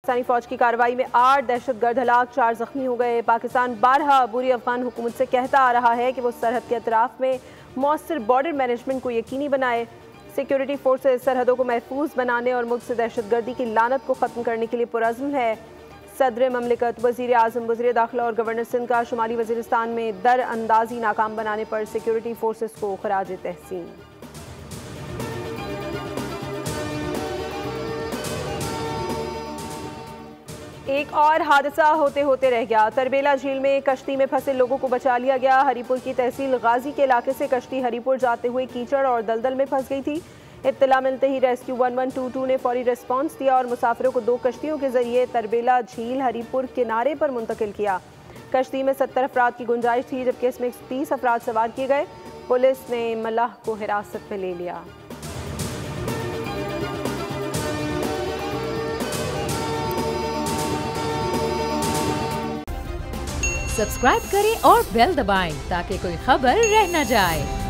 पाकिस्तानी फौज की कार्रवाई में 8 दहशतगर्द हलाक, 4 जख्मी हो गए। पाकिस्तान बारहा अबूरी अफगान हुकूमत से कहता आ रहा है कि वो सरहद के अतराफ में मौसर बॉर्डर मैनेजमेंट को यकीनी बनाए। सिक्योरिटी फोर्सेज सरहदों को महफूज बनाने और मुल्क से दहशतगर्दी की लानत को ख़त्म करने के लिए पुरअज़्म है। सदर ममलिकत, वज़ीर आज़म, वज़ीर दाखिला और गवर्नर सिंध का शुमाली वज़ीरिस्तान में दर अंदाजी नाकाम बनाने पर सिक्योरिटी फोर्सेज को खराज तहसीन। एक और हादसा होते होते रह गया। तरबेला झील में कश्ती में फंसे लोगों को बचा लिया गया। हरीपुर की तहसील गाजी के इलाके से कश्ती हरीपुर जाते हुए कीचड़ और दलदल में फंस गई थी। इत्तला मिलते ही रेस्क्यू 1122 ने फौरी रिस्पांस दिया और मुसाफिरों को 2 कश्तियों के जरिए तरबेला झील हरीपुर किनारे पर मुंतकिल किया। कश्ती में 70 अफराद की गुंजाइश थी, जबकि इसमें 30 अफराद सवार किए गए। पुलिस ने मल्लाह को हिरासत में ले लिया। सब्सक्राइब करें और बेल दबाएं ताकि कोई खबर रह न जाए।